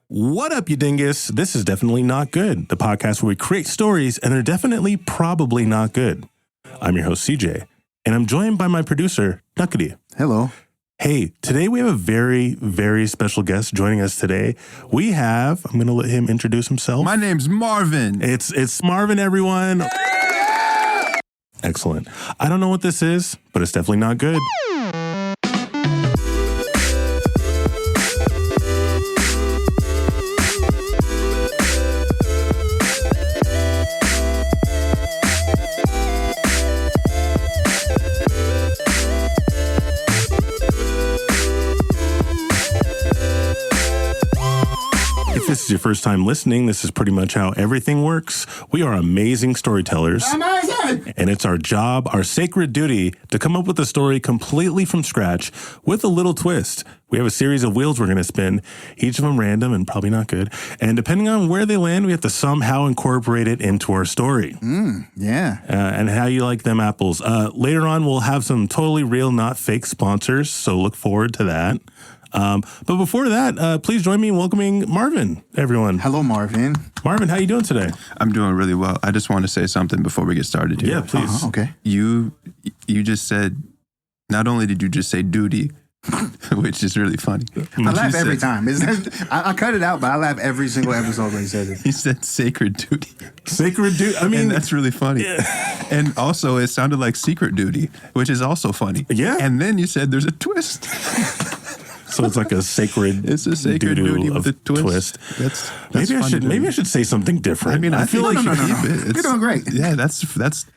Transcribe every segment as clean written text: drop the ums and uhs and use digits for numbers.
What up, you dingus? This is Definitely Not Good, the podcast where we create stories and they're definitely probably not good. I'm your host, CJ, and I'm joined by my producer, Nuqady. Hello. Hey, today we have a very, very special guest joining us today. I'm going to let him introduce himself. My name's Marvin. It's Marvin, everyone. Yeah! Excellent. I don't know what this is, but it's definitely not good. If this is your first time listening, this is pretty much how everything works. We are amazing storytellers. Amazing! And it's our job, our sacred duty, to come up with a story completely from scratch with a little twist. We have a series of wheels we're going to spin, each of them random and probably not good. And depending on where they land, we have to somehow incorporate it into our story. Yeah. And how you like them apples. Later on, we'll have some totally real, not fake sponsors, so look forward to that. But before that, please join me in welcoming Marvin, everyone. Hello, Marvin. Marvin, how you doing today? I'm doing really well. I just want to say something before we get started here. Yeah, please. Okay. You just said, not only did you just say duty, which is really funny. I laugh every time. I cut it out, but I laugh every single episode when he says it. He said sacred duty. Sacred duty. I mean, and that's really funny. Yeah. And also, it sounded like secret duty, which is also funny. Yeah. And then you said there's a twist. So it's like a sacred. It's a sacred duty with a twist. Maybe I should say something different. I mean, I feel like no. You're doing great. Yeah, that's.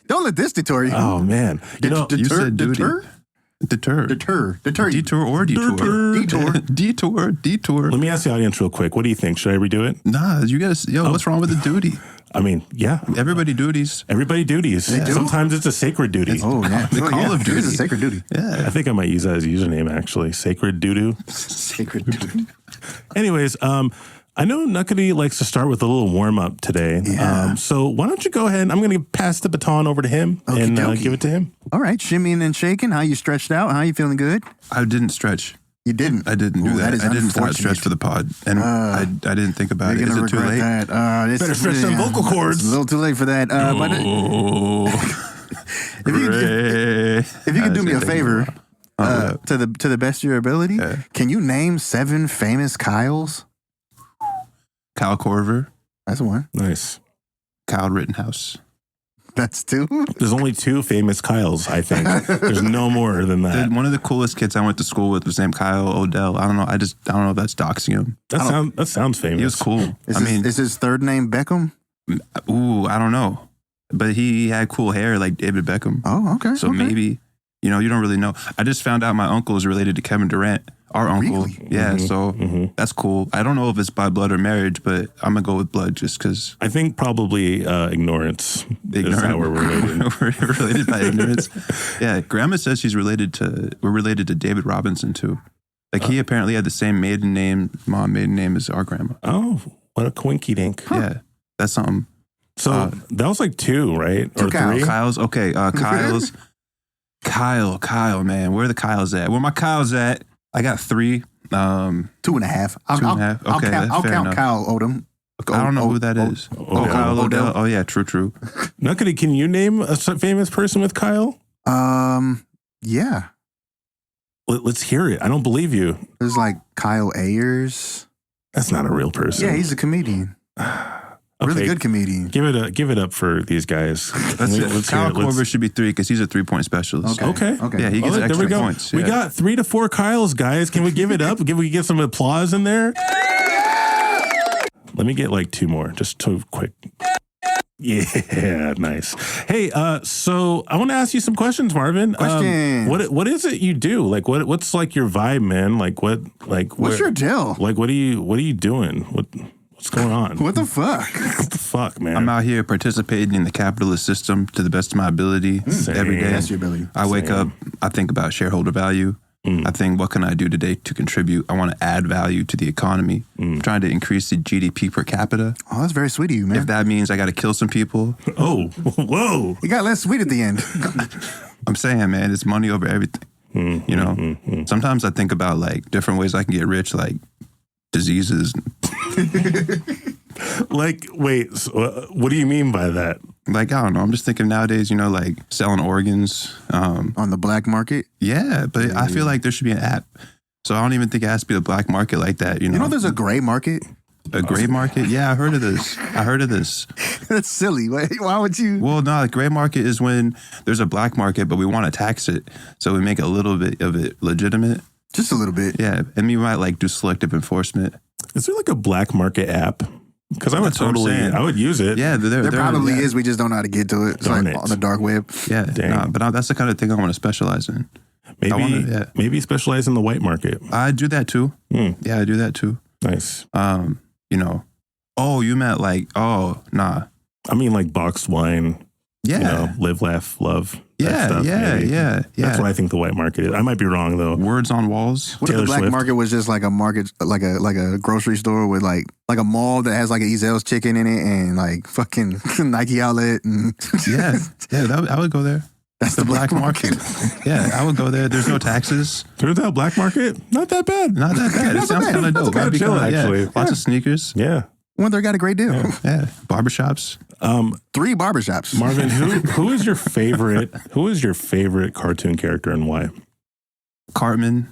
Don't let this deter you. Oh man, You said duty. Deter. Detour. Detour or detour. Detour. Let me ask the audience real quick. What do you think? Should I redo it? Nah, you guys. What's wrong with the duty? I mean, yeah. Everybody duties. Everybody duties. They do? Sometimes it's a sacred duty. Oh, yeah. The call of duty. It's a sacred duty. Yeah. I think I might use that as a username, actually. Sacred doo-doo. Sacred duty. Anyways, I know Nuqady likes to start with a little warm-up today. Yeah. So why don't you go ahead? I'm going to pass the baton over to him and give it to him. All right. Shimmying and shaking. How you stretched out? How you feeling good? I didn't stretch. You didn't? I didn't do that. Is I didn't unfortunate. stretch for the pod. And I didn't think about it. You're Is gonna it too regret late? that. Better stretch them vocal cords. It's a little too late for that. But if you could do me a favor, to the best of your ability, can you name 7 famous Kyles? Kyle Korver, That's one. Nice. Kyle Rittenhouse. That's 2. There's only 2 famous Kyles, I think. There's no more than that. One of the coolest kids I went to school with was named Kyle Odell. I don't know. I don't know if that's doxing him. That sounds famous. He was cool. Is his third name Beckham? I don't know. But he had cool hair like David Beckham. Oh, okay. So maybe, you don't really know. I just found out my uncle is related to Kevin Durant, our uncle. Really? Yeah, so that's cool. I don't know if it's by blood or marriage, but I'm going to go with blood just because. I think probably ignorance is how we're related. We're related by ignorance. Yeah, Grandma says we're related to David Robinson too. Like he apparently had the same maiden name as our grandma. Oh, what a quinky dink. Huh. Yeah, that's something. So that was like 2, right? 2 or Kyles. 3? Kyle's, okay, Kyle's. Kyle, man. Where are the Kyles at? Where my Kyles at? I got 3. 2.5. Okay, I'll fair count enough. Kyle Odom. I don't know who that is. Kyle Odell. Oh, yeah, true. Nuqady, can you name a famous person with Kyle? Yeah. Let's hear it. I don't believe you. There's like Kyle Ayers. That's not a real person. Yeah, he's a comedian. Really good comedian. Give it up for these guys. Let's Kyle Korver should be 3 because he's a 3-point specialist. Okay. Yeah, he gets extra points. We got 3 to 4 Kyles, guys. Can we give it up? Can we get some applause in there? Let me get like 2 more, just 2 quick. Yeah, nice. Hey, so I want to ask you some questions, Marvin. Questions. What is it you do? Like, what's like your vibe, man? What's your deal? Like, what are you doing? What's going on? What the fuck? What the fuck, man? I'm out here participating in the capitalist system to the best of my ability every day. That's your ability. I wake up, I think about shareholder value. I think, what can I do today to contribute? I want to add value to the economy. I'm trying to increase the GDP per capita. Oh, that's very sweet of you, man. If that means I got to kill some people. Oh, whoa. It got less sweet at the end. I'm saying, man, it's money over everything. You know, sometimes I think about like different ways I can get rich, like diseases, Like, wait, so, what do you mean by that? Like, I don't know. I'm just thinking nowadays, like selling organs. On the black market? Yeah, but I feel like there should be an app. So I don't even think it has to be the black market like that. You know there's a gray market? A gray market? Yeah, I heard of this. That's silly. Why would you? Well, no, the gray market is when there's a black market, but we want to tax it. So we make a little bit of it legitimate. Just a little bit. Yeah. And we might like do selective enforcement. Is there like a black market app? Because I would use it. Yeah, there probably is. We just don't know how to get to it. It's like on the dark web. Yeah, but that's the kind of thing I want to specialize in. Maybe specialize in the white market. I do that too. Yeah, I do that too. Nice. Oh, you meant like, nah. I mean like boxed wine. Yeah. Live, laugh, love. Yeah. That's what I think the white market is. I might be wrong though. Words on walls. What if the black market was just like a market, like a grocery store with like a mall that has like an Ezel's chicken in it and like fucking Nike outlet and I would go there. That's the black market. Yeah, I would go there. There's no taxes. Turns out black market, not that bad. Not that bad. It sounds kind of dope. Kind of chill, actually. Yeah. Lots of sneakers. Yeah. Wonder got a great deal. Yeah. Barbershops. 3 barbershops. Marvin, who is your favorite? Who is your favorite cartoon character and why? Cartman.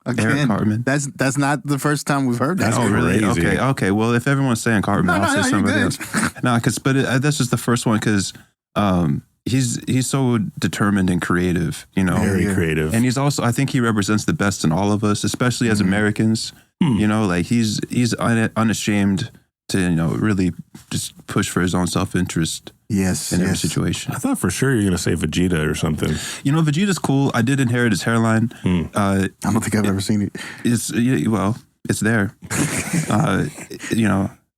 Again, Eric Cartman. That's not the first time we've heard that. That's really? crazy. Okay. Well, if everyone's saying Cartman, I'll say somebody else. No, but this is the first one because he's so determined and creative, Very creative. And he's also, I think he represents the best in all of us, especially as Americans. Like he's unashamed to, really just push for his own self-interest. Yes. In every situation. I thought for sure you're going to say Vegeta or something. Vegeta's cool. I did inherit his hairline. I don't think I've ever seen it. It's there. But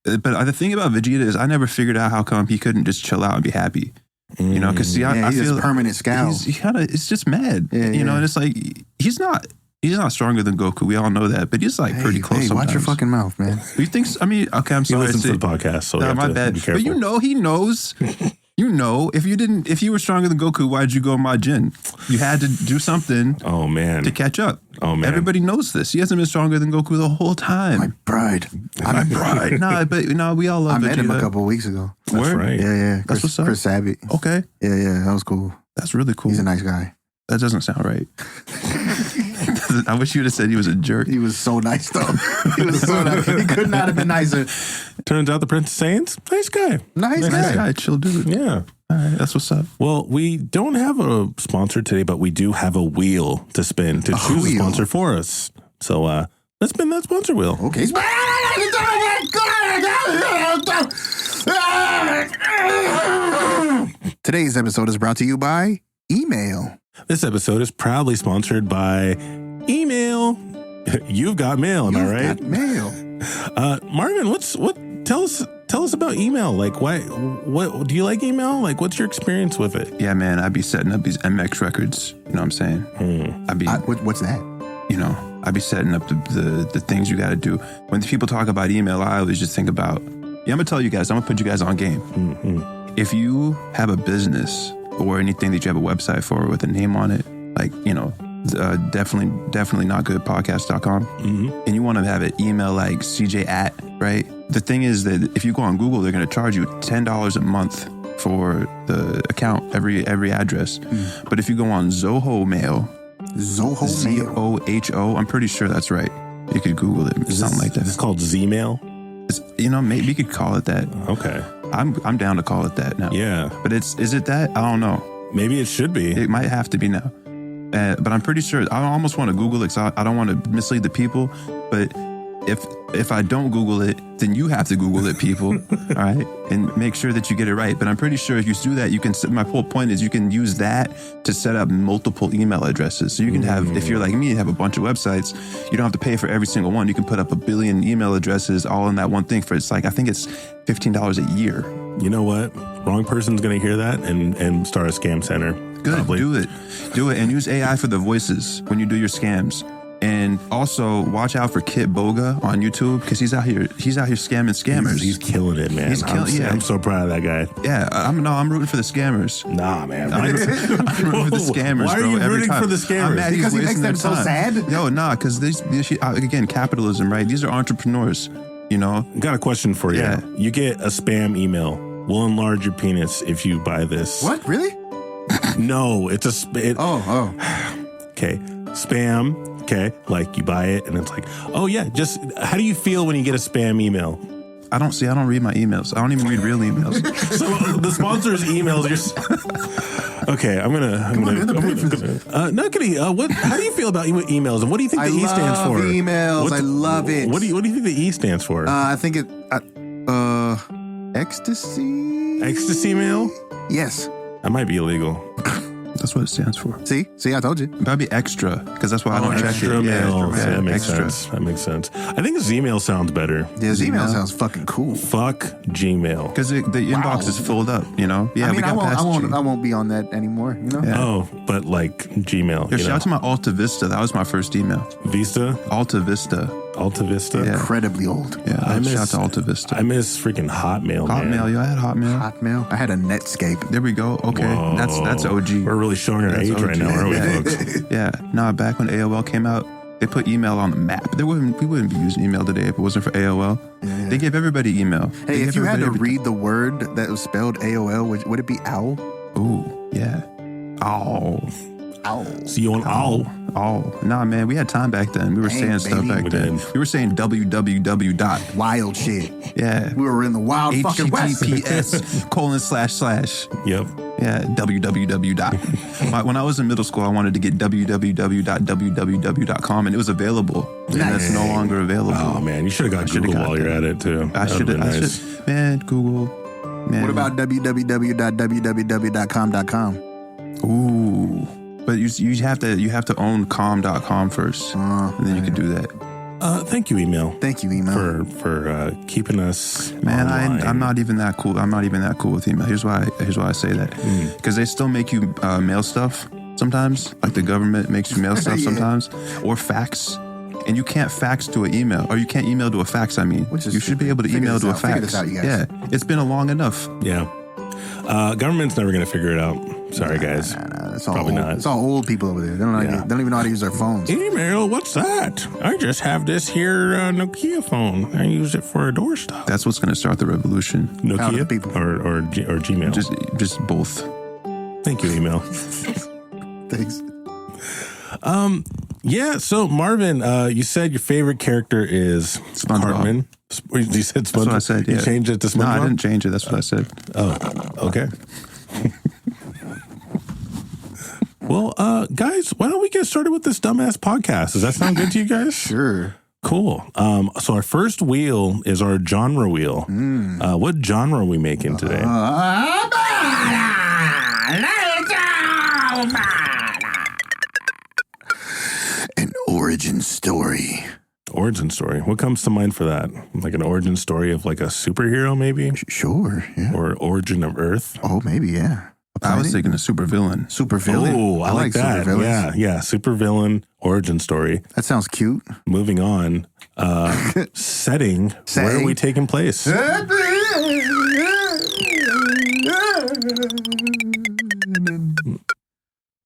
the thing about Vegeta is I never figured out how come he couldn't just chill out and be happy. Because I feel permanent scowl. It's just mad. And it's like he's not stronger than Goku. We all know that, but he's like pretty close. Hey, sometimes. watch your fucking mouth, man. You think? I mean, okay, I'm sorry. He listens to the podcast, so my bad. But he knows. If you were stronger than Goku, why'd you go Majin? You had to do something. Oh man, to catch up. Oh man, everybody knows this. He hasn't been stronger than Goku the whole time. My pride. We all love. I met him Vegeta. a couple of weeks ago. That's right. Yeah. That's what's up. Chris Sabat. Okay. Yeah, that was cool. That's really cool. He's a nice guy. That doesn't sound right. I wish you would have said he was a jerk. He was so nice, though. He was so nice. He could not have been nicer. Turns out the Prince of Saiyans, nice guy. Nice guy. Chill dude. Yeah. All right, that's what's up. Well, we don't have a sponsor today, but we do have a wheel to spin to choose a sponsor for us. So let's spin that sponsor wheel. Okay. Today's episode is brought to you by email. This episode is proudly sponsored by email. You've got mail, am I right? Got mail. Marvin, tell us about email. Like, what do you like email? Like, what's your experience with it? Yeah, man, I'd be setting up these MX records. You know what I'm saying? I'd be. What's that? I'd be setting up the things you got to do. When people talk about email, I always just think about. Yeah, I'm gonna tell you guys. I'm gonna put you guys on game. Mm-hmm. If you have a business or anything that you have a website for with a name on it, like definitely not good podcast.com, and you want to have it email like CJ at, right? The thing is that if you go on Google, they're going to charge you $10 a month for the account, every address. But if you go on Zoho Mail, Zoho, I'm pretty sure that's right. You could Google it, something like that. It's called Zmail. Maybe you could call it that. Okay, I'm down to call it that now. Yeah, but is it that? I don't know. Maybe it should be. It might have to be now. But I'm pretty sure. I almost want to Google it because I don't want to mislead the people. But if I don't Google it, then you have to Google it, people. All right, and make sure that you get it right. But I'm pretty sure if you do that, you can. My whole point is you can use that to set up multiple email addresses. So you can have, if you're like me, have a bunch of websites. You don't have to pay for every single one. You can put up 1 billion email addresses all in that one thing. I think it's $15 a year. You know what? Wrong person's going to hear that and start a scam center. Good, probably. Do it, and use AI for the voices when you do your scams. And also watch out for Kit Boga on YouTube because he's out here scamming scammers. He's killing it, man. I'm so proud of that guy. Yeah, I'm rooting for the scammers. Nah, man. I'm rooting for the scammers. Why are you rooting for the scammers? I'm mad because he makes them so sad. No, because again, capitalism, right? These are entrepreneurs. You know, Got a question for you. Yeah. You get a spam email. We'll enlarge your penis if you buy this. What? Really? No, it's Oh. okay. Spam. Okay, like you buy it and it's like, oh yeah. Just how do you feel when you get a spam email? I don't read my emails. I don't even read real emails. So the sponsor's emails. Okay, Nuqady, what? How do you feel about emails, and what do you think the E stands for? Emails. I love it. What do you think the E stands for? I think it. Ecstasy. Ecstasy mail? Yes. That might be illegal. That's what it stands for. See, I told you. That'd be extra, because that's why I don't check Extra it. mail. Yeah, That makes extra. sense. That makes sense. I think Gmail sounds better. Yeah, Gmail Gmail sounds fucking cool. Fuck Gmail. Because the inbox is filled up, you know? Yeah, I mean, we got past G. I won't be on that anymore, you know? Yeah. Oh, but like Gmail. Yo, shout out to my Alta Vista. That was my first email. Vista? Alta Vista. Alta Vista? Yeah. Incredibly old. Yeah, shout out to Alta Vista. I miss freaking Hotmail, man. Hotmail, yo, I had Hotmail. Hotmail. I had a Netscape. There we go. Okay, Whoa. that's OG. We're really showing our That's age right OG. now, aren't we, Yeah. folks? Yeah, nah. Back when AOL came out, they put email on the map. We wouldn't be using email today if it wasn't for AOL. Yeah. They gave everybody email. Hey, if you had to everybody read the word that was spelled AOL, would it be owl? Ooh, yeah. Oh, Owl. So you want all? nah, man. We had time back then. We were Dang, saying stuff baby. back We then. did. We were saying www dot. Wild shit. Yeah. We were in the wild fucking west. HTTPS : Yep. Yeah, www dot. When I was in middle school, I wanted to get www.www.com, and it was available. And that's no longer available. Oh man, you should have got Google got while that. you're at it too. I should have. Nice. Man, Google. Man. What about www.com.com? Ooh. But you have to own com.com first, and then you can do that. Thank you, email. Thank you, email. For keeping us. Man, online. I'm not even that cool. I'm not even that cool with email. Here's why I say that. Because they still make you mail stuff sometimes. Like the government makes you mail stuff Yeah. sometimes, or fax. And you can't fax to an email, or you can't email to a fax. I mean, Which is you should be able to figure email this to a out. Figure fax. this out, you guys. Yeah, it's been long enough. Yeah. Government's never going to figure it out. Sorry, guys. It's all Probably old. not. It's all old people over there. They don't even know how to use their phones. Email? What's that? I just have this here Nokia phone. I use it for a doorstop. That's what's going to start the revolution. Out of Nokia the people. or Gmail. Just both. Thank you, email. Thanks. Yeah. So Marvin, you said your favorite character is SpongeBob. Cartman. You said SpongeBob. That's what I said. Yeah. You changed it to SpongeBob. No, I didn't change it. That's what I said. Oh, okay. Well, guys, why don't we get started with this dumbass podcast? Does that sound good to you guys? Sure. Cool. So our first wheel is our genre wheel. What genre are we making today? An origin story. Origin story. What comes to mind for that? Like an origin story of like a superhero, maybe, Sure. Yeah. or origin of Earth. Oh, maybe. Yeah. I was thinking a super villain. Super villain. Oh, I like that. supervillains. Yeah. Super villain origin story. That sounds cute. Moving on. Setting. Where are Setting. we taking place?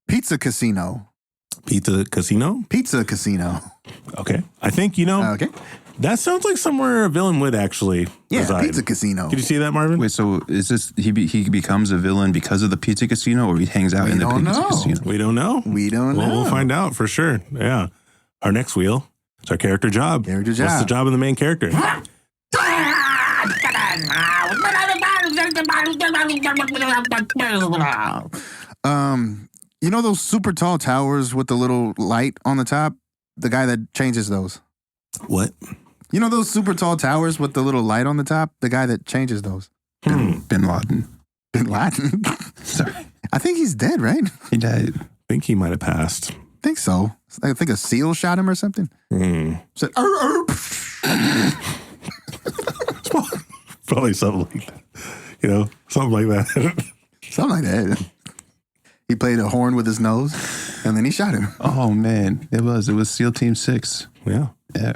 Pizza casino. Pizza Casino. Pizza casino. Okay. I think Okay. that sounds like somewhere a villain would actually Yeah, reside. pizza casino. Did you see that, Marvin? Wait, so is this he becomes a villain because of the pizza casino, or he hangs out We in the don't pizza know. casino? We don't know. We don't know. We'll find out for sure. Yeah. Our next wheel is our character job. Character What's the job. job of the main character? You know those super tall towers with the little light on the top? The guy that changes those. What? You know those super tall towers with the little light on the top? The guy that changes those. Bin Laden. Bin Laden. Sorry, I think he's dead, right? he died. I think he might have passed. I think so. I think a seal shot him or something. Said, Probably something like that. Something like that. something like that. He played a horn with his nose, and then he shot him. Oh man, it was SEAL Team 6. Yeah. Yeah,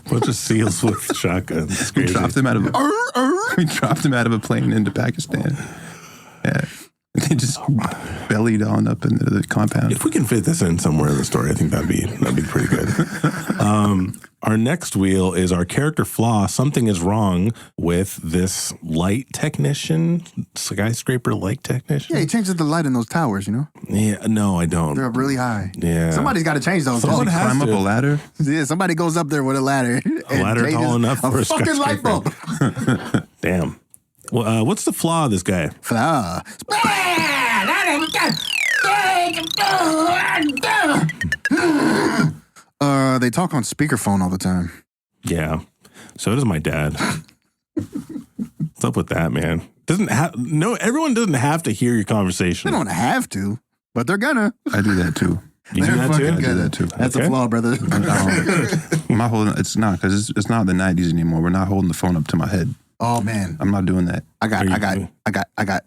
Bunch of seals with shotguns. It's we crazy. dropped him out of a plane into Pakistan. Yeah, they just bellied on up into the compound. If we can fit this in somewhere in the story, I think that'd be pretty good. Our next wheel is our character flaw. Something is wrong with this light technician, skyscraper light technician. Yeah, he changes the light in those towers, you know? Yeah, no, I don't. They're up really high. Yeah. Somebody's got to change those. Someone has Climb up to. a ladder. Yeah, somebody goes up there with a ladder. A ladder tall enough for a fucking light skyscraper. bulb. Damn. Well, what's the flaw of this guy? Flaw. They talk on speakerphone all the time. Yeah. So does my dad. What's up with that, man? Everyone doesn't have to hear your conversation. They don't have to, but they're gonna. I do that too. You do They're that too? fucking I do gonna. that too. That's Okay. a flaw, brother. I'm not holding. It's not because it's not the 90s anymore. We're not holding the phone up to my head. Oh man, I'm not doing that. I got you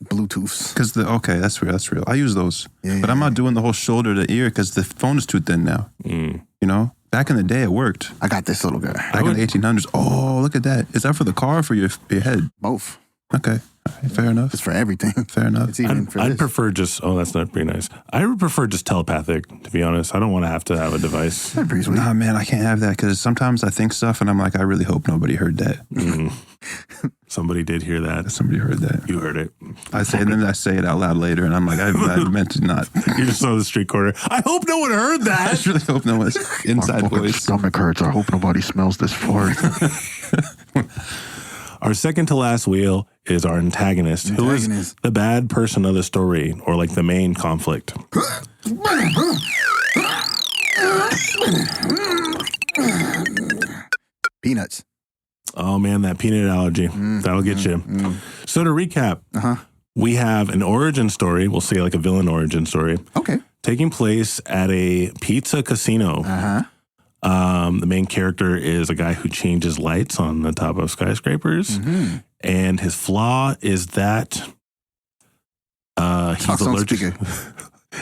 Bluetooths. Because okay, that's real. That's real. I use those, Yeah, but I'm not doing the whole shoulder to ear because the phone is too thin now. You know, back in the day, it worked. I got this little guy. Back in the 1800s. Oh, look at that. Is that for the car or for your head? Both. Okay, all right, fair enough. It's for everything. Fair enough. It's even for I'd this. prefer just, that's not very nice. I would prefer just telepathic, to be honest. I don't want to have a device. That's pretty sweet. Nah, man, I can't have that because sometimes I think stuff and I'm like, I really hope nobody heard that. Somebody did hear that. Somebody heard that. You heard it. I say, and then I say it out loud later, and I'm like, I meant to not. You just on the street corner. I hope no one heard I that. just really hope no one's inside voice. stomach hurts. I hope nobody smells this fart. Our second to last wheel is our antagonist, who is Antagonist. the bad person of the story, or like the main conflict. Peanuts. Oh man, that peanut allergy. That'll get you. So to recap, we have an origin story. We'll say like a villain origin story. Okay. Taking place at a pizza casino. The main character is a guy who changes lights on the top of skyscrapers. And his flaw is that he's Talks on allergic. speaker.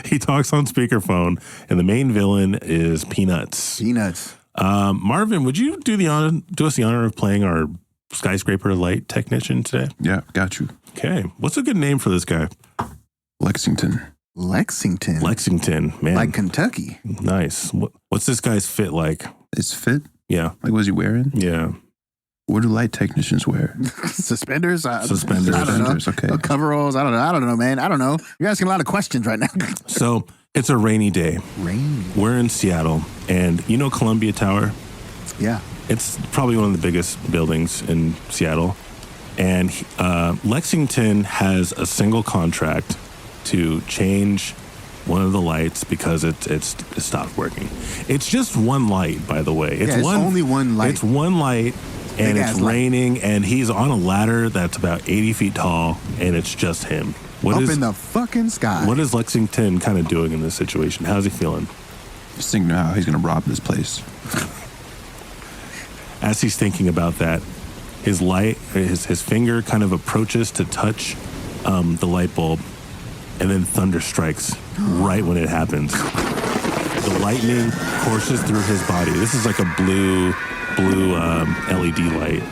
He talks on speakerphone. And the main villain is Peanuts. Peanuts. Marvin, would you do us the honor of playing our skyscraper light technician today? Yeah, got you. Okay. What's a good name for this guy? Lexington. Lexington. Lexington, man. Like Kentucky. Nice. What's this guy's fit like? It's fit. Yeah. Like, was he wearing? Yeah. What do light technicians wear? Suspenders? Suspenders. I don't know. Suspenders, okay. Coveralls? I don't know, man. I don't know. You're asking a lot of questions right now. So it's a rainy day. Rain. We're in Seattle, and you know Columbia Tower? Yeah. It's probably one of the biggest buildings in Seattle. And Lexington has a single contract to change one of the lights because it stopped working. It's just one light, by the way. It's only one light. It's one light, and Big-ass it's light. raining, and he's on a ladder that's about 80 feet tall, and it's just him. What Up is in the fucking sky. what is Lexington kind of doing in this situation? How's he feeling? Just thinking how he's going to rob this place. As he's thinking about that, his finger kind of approaches to touch the light bulb, and then thunder strikes right when it happens. The lightning courses through his body. This is like a blue LED light,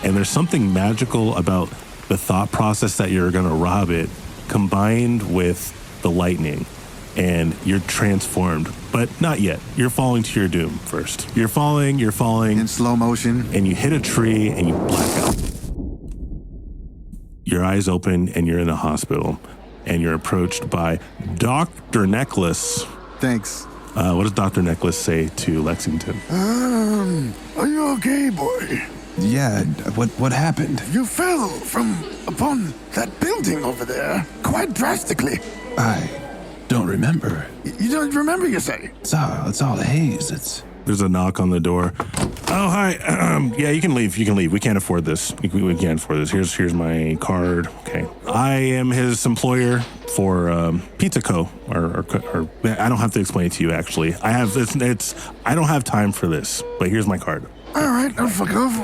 and there's something magical about the thought process that you're going to rob it, combined with the lightning. And you're transformed, but not yet. You're falling to your doom first. You're falling, in slow motion. and you hit a tree and you black out. Your eyes open and you're in the hospital, and you're approached by Dr. Necklace. Thanks. What does Dr. Necklace say to Lexington? Are you okay, boy? Yeah, what happened? You fell from upon that building over there quite drastically. I don't remember. You don't remember, you say? It's all haze. There's a knock on the door. Oh, hi. Yeah, you can leave. We can't afford this. We can't afford this. Here's my card. Okay. I am his employer for Pizza Co. Or I don't have to explain it to you, actually. I don't have time for this, but here's my card. All right, I'll fuck off.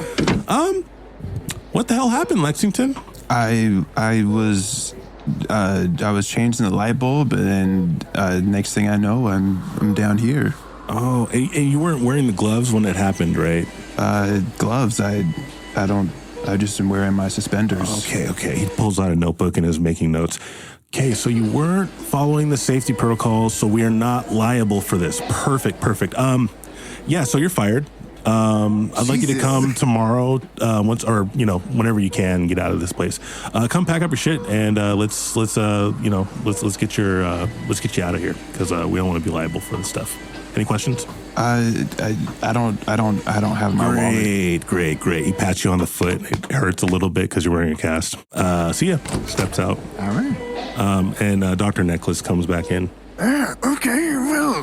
What the hell happened, Lexington? I was changing the light bulb, and next thing I know, I'm down here. Oh, and you weren't wearing the gloves when it happened, right? Gloves. I just am wearing my suspenders. Okay. He pulls out a notebook and is making notes. Okay, so you weren't following the safety protocols, so we are not liable for this. Perfect. Yeah, so you're fired. I'd like you to come tomorrow, whenever you can get out of this place. Come pack up your shit and let's get you out of here because we don't want to be liable for this stuff. Any questions? I don't have my wallet. Great. He pats you on the foot. It hurts a little bit because you're wearing a cast. See ya. Steps out. All right. And Dr. Necklace comes back in. Okay, well,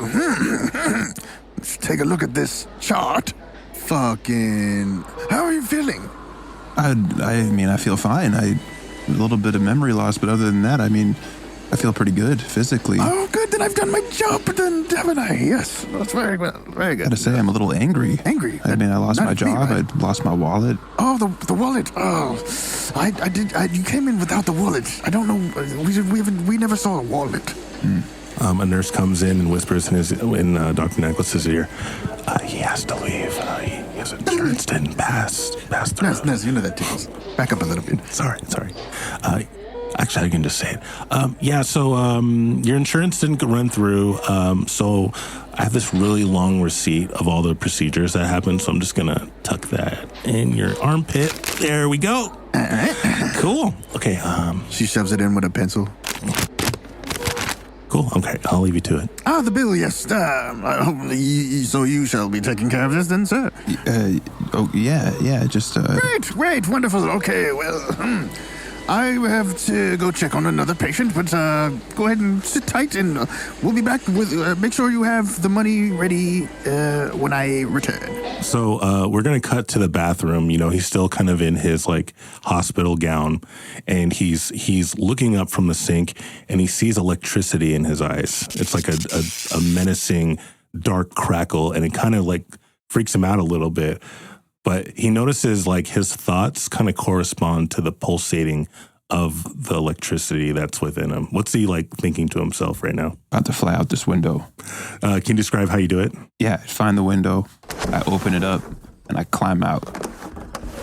let's take a look at this chart. Fucking, how are you feeling? I mean, I feel fine. A little bit of memory loss, but other than that, I mean, I feel pretty good physically. Oh, good. Then I've done my job, then, haven't I? Yes. That's very well. Very good. I gotta say, I'm a little angry. Angry? I mean, I lost my job. Right? I lost my wallet. Oh, the wallet. Oh, I did. You came in without the wallet. I don't know. We never saw a wallet. A nurse comes in and whispers in Dr. Necklace's ear. He has to leave. His insurance didn't pass through. Nurse, you know that tickles. Back up a little bit. Sorry. Actually, I can just say it. So your insurance didn't run through. So I have this really long receipt of all the procedures that happened. So I'm just going to tuck that in your armpit. There we go. All right. Cool. Okay. She shoves it in with a pencil. Cool. Okay. I'll leave you to it. Ah, the bill, yes. So you shall be taking care of this then, sir? Just... Great, wonderful. Okay, well, I have to go check on another patient, but go ahead and sit tight, and we'll be back with... make sure you have the money ready when I return. So we're going to cut to the bathroom. You know, he's still kind of in his, hospital gown, and he's looking up from the sink, and he sees electricity in his eyes. It's like a menacing, dark crackle, and it kind of, freaks him out a little bit. But he notices, his thoughts kind of correspond to the pulsating of the electricity that's within him. What's he, thinking to himself right now? About to fly out this window. Can you describe how you do it? Yeah, I find the window, I open it up, and I climb out.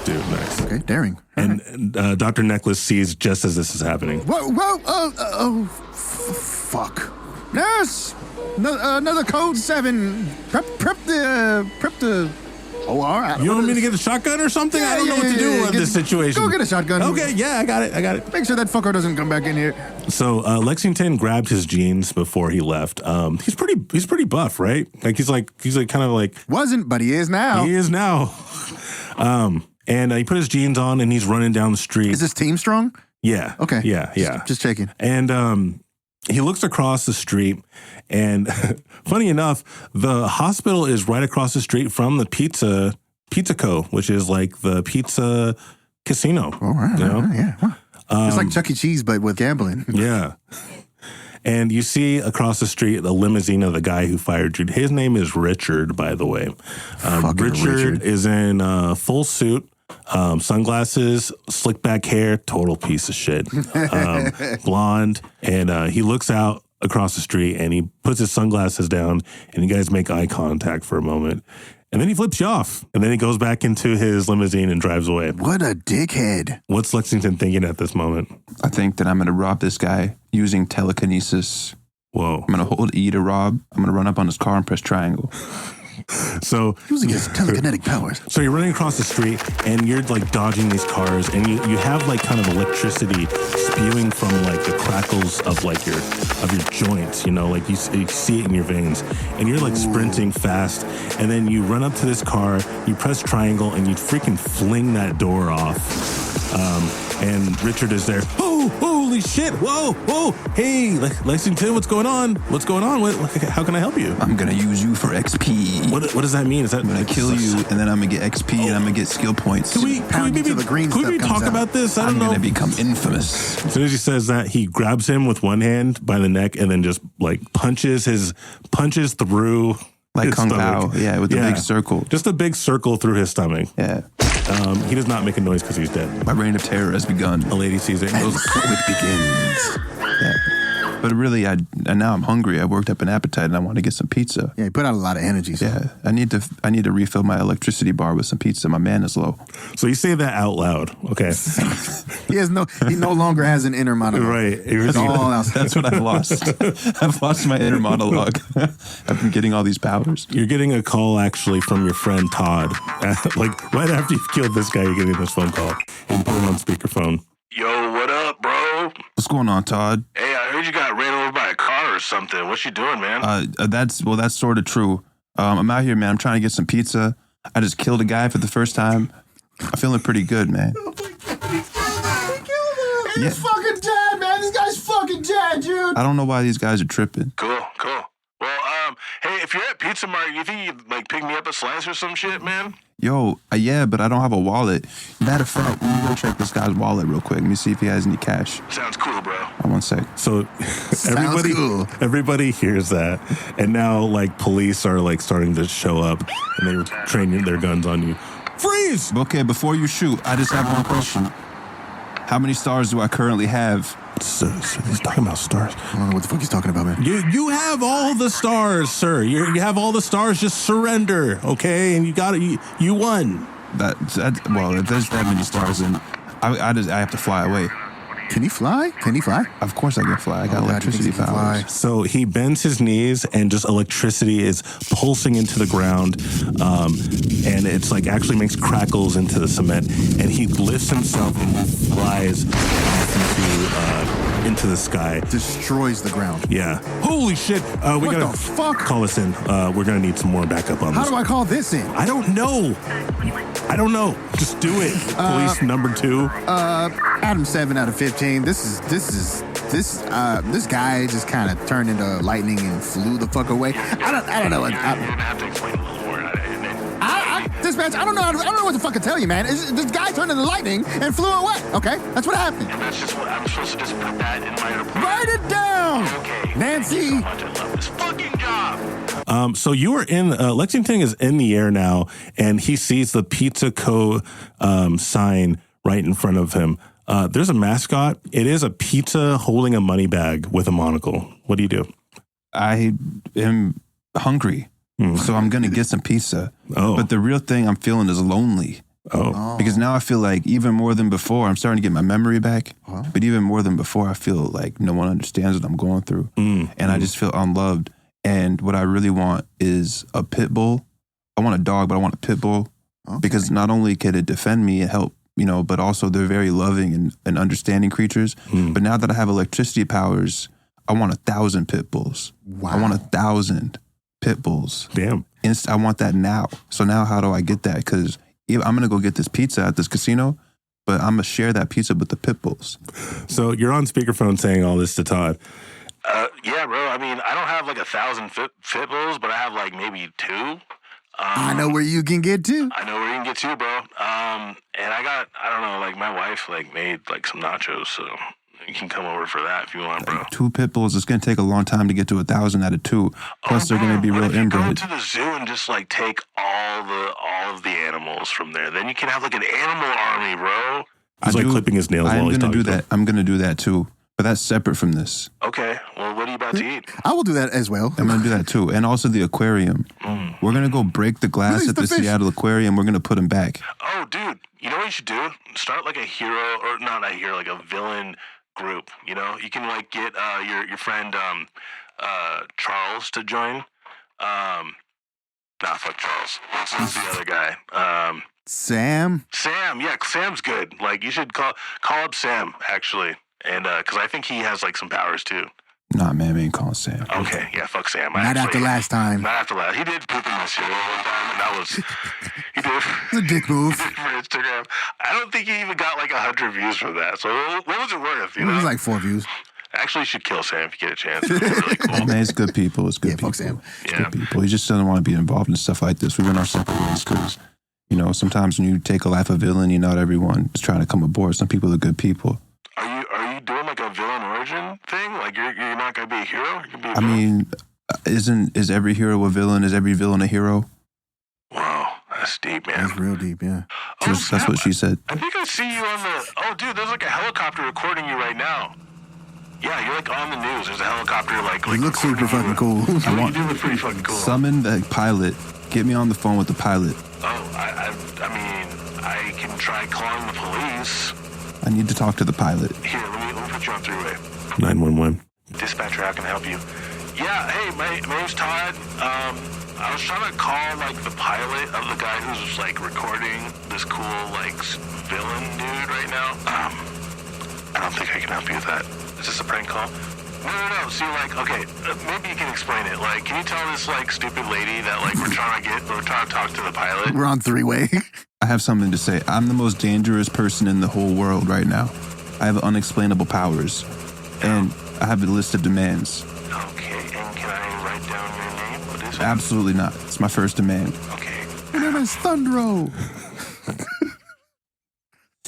Dude, nice. Okay, daring. And Dr. Necklace sees just as this is happening. Whoa, fuck. Nurse! Another code 7. Prep the... Oh, all right. You want me to get a shotgun or something? I don't know what to do in this situation. Go get a shotgun. Okay, yeah, I got it. Make sure that fucker doesn't come back in here. So Lexington grabbed his jeans before he left. He's pretty buff, right? He's kind of like wasn't, but he is now. He is now. And he put his jeans on and he's running down the street. Is this team strong? Yeah. Okay. Yeah. Just checking. And he looks across the street, and funny enough, the hospital is right across the street from the Pizza Co., which is like the pizza casino. All right. Yeah. It's like Chuck E. Cheese, but with gambling. Yeah. And you see across the street the limousine of the guy who fired you. His name is Richard, by the way. Richard is in full suit. Sunglasses, slick back hair, total piece of shit. Blonde, and he looks out across the street and he puts his sunglasses down and you guys make eye contact for a moment. And then he flips you off. And then he goes back into his limousine and drives away. What a dickhead. What's Lexington thinking at this moment? I think that I'm going to rob this guy using telekinesis. Whoa. I'm going to hold E to rob. I'm going to run up on his car and press triangle. So using his telekinetic powers. So you're running across the street and you're dodging these cars and you have kind of electricity spewing from the crackles of your joints, you see it in your veins, and you're sprinting fast, and then you run up to this car, you press triangle and you freaking fling that door off. And Richard is there. Oh, holy shit. Whoa. Hey, Lexington, what's going on? How can I help you? I'm going to use you for XP. What does that mean? I'm going to kill you, and then I'm going to get XP, and I'm going to get skill points. Can we maybe talk about this? I don't know. I'm going to become infamous. As soon as he says that, he grabs him with one hand by the neck and then just punches through like his Kung stomach. Pao, with the big circle. Just a big circle through his stomach. Yeah. He does not make a noise because he's dead. My reign of terror has begun. A lady sees it and goes, so it begins. Yeah. But really, and now I'm hungry. I worked up an appetite, and I want to get some pizza. Yeah, you put out a lot of energy. So. Yeah, I need to refill my electricity bar with some pizza. My man is low. So you say that out loud, okay? He no longer has an inner monologue. Right. It's all outside. That's what I've lost. I've lost my inner monologue. I've been getting all these powers. You're getting a call actually from your friend Todd. Like right after you've killed this guy, you're getting this phone call. You put him on speakerphone. Yo, what up, bro? What's going on, Todd? Hey, I heard you got ran over by a car or something. What you doing, man? That's sort of true. I'm out here, man. I'm trying to get some pizza. I just killed a guy for the first time. I'm feeling pretty good, man. He's fucking dead, man. This guy's fucking dead, dude. I don't know why these guys are tripping. Cool. Well, hey, if you're at Pizza Mart, you think you'd, like, pick me up a slice or some shit, man? Yo, yeah, but I don't have a wallet. Matter of fact, let me go check this guy's wallet real quick. Let me see if he has any cash. Sounds cool, bro. One sec. So everybody hears that, and now like police are like starting to show up, and they're training their guns on you. Freeze! Okay, before you shoot, I just have one question. How many stars do I currently have? So he's talking about stars. I don't know what the fuck he's talking about, man. You have all the stars, sir. You have all the stars. Just surrender, okay? And you got it. You won. Well, if there's that many stars, then I have to fly away. Can he fly? Of course I can fly. I got electricity powers. So he bends his knees, and just electricity is pulsing into the ground, and it's like actually makes crackles into the cement. And he lifts himself and he flies into the sky. Destroys the ground. Yeah. Holy shit! We What gotta the fuck? call this in. We're gonna need some more backup on How this. do I call this in? I don't know. Just do it. Police number 2. Adam 7 out of 15. This guy just kind of turned into lightning and flew the fuck away. I don't know. You're gonna have to explain a little more. Dispatch, I don't know what the fuck to tell you, man. This guy turned into lightning and flew away. Okay, that's what happened. And that's just what I'm supposed to just put that in my report. Write it down. Okay. Nancy. Thank you so much. I love this fucking job. So you are in Lexington is in the air now, and he sees the Pizza Co. Sign right in front of him. There's a mascot. It is a pizza holding a money bag with a monocle. What do you do? I am hungry, so I'm going to get some pizza. Oh. But the real thing I'm feeling is lonely. Oh. Because now I feel like even more than before, I'm starting to get my memory back. But even more than before, I feel like no one understands what I'm going through. And I just feel unloved. And what I really want is a pit bull. I want a dog, but I want a pit bull. Okay. Because not only can it defend me and help, but also they're very loving and understanding creatures. But now that I have electricity powers, I want 1,000 pit bulls. Wow. I want 1,000 pit bulls. Damn. I want that now. So now how do I get that? Because I'm going to go get this pizza at this casino, but I'm going to share that pizza with the pit bulls. So you're on speakerphone saying all this to Todd. Yeah, bro. I mean, I don't have like 1,000 fit bulls, but I have like maybe 2. I know where you can get to. I know where you can get to, bro. And I don't know, like my wife like made like some nachos, so you can come over for that if you want, bro. 2 pit bulls, it's going to take a long time to get to 1,000 out of 2. Plus they're going to be real What if you go inbred. to the zoo and just like take all of the animals from there? Then you can have like an animal army, bro. He's like clipping his nails while he's I'm going to talking do to that. I'm going to do that too. But that's separate from this. Okay, well, what are you about to eat? I will do that as well. I'm going to do that too. And also the aquarium. We're going to go break the glass Release at the the fish. Seattle Aquarium. We're going to put them back. Oh, dude, you know what you should do? Start like a hero, or not a hero, like a villain group. You know, you can like get your friend Charles to join. Fuck Charles. What's the other guy? Sam. Sam. Yeah, Sam's good. Like you should call up Sam actually, and because I think he has like some powers too. Nah, man, we ain't calling Sam. Okay, yeah, fuck Sam. Not after last time. Not after last. He did poop in my cereal one time, and that was he did. It's a dick move. He did for Instagram. I don't think he even got like 100 views for that. So what was it worth? You It know, was like 4 views. actually, you should kill Sam if you get a chance. It's really cool. Man, it's good people. It's good Yeah, people. fuck Sam. It's Yeah. good people. He just doesn't want to be involved in stuff like this. We went our separate ways because, sometimes when you take a life of villain, not everyone is trying to come aboard. Some people are good people. Are you doing like a villain origin thing? Like you're not gonna be a hero? You can be a I villain? mean, is every hero a villain? Is every villain a hero? Wow, that's deep, man. That's real deep, yeah. That's what she said. I think I see you on the. Oh, dude, there's like a helicopter recording you right now. Yeah, you're like on the news. There's a helicopter like You look super recording fucking you. cool. You do look pretty fucking cool. Summon the pilot. Get me on the phone with the pilot. Oh, I mean, I can try calling the police. I need to talk to the pilot. Here, let me put you on three-way. 911. Dispatcher, how can I help you? Yeah, hey, my name's Todd. I was trying to call, like, the pilot of the guy who's, like, recording this cool, like, villain dude right now. I don't think I can help you with that. Is this a prank call? No. See, like, okay, maybe you can explain it. Like, can you tell this, like, stupid lady that, like, we're trying to talk to the pilot? We're on three-way. I have something to say. I'm the most dangerous person in the whole world right now. I have unexplainable powers. And I have a list of demands. Okay, and can I write down your name? What is it? Absolutely not. It's my first demand. Okay. My name is Thundero.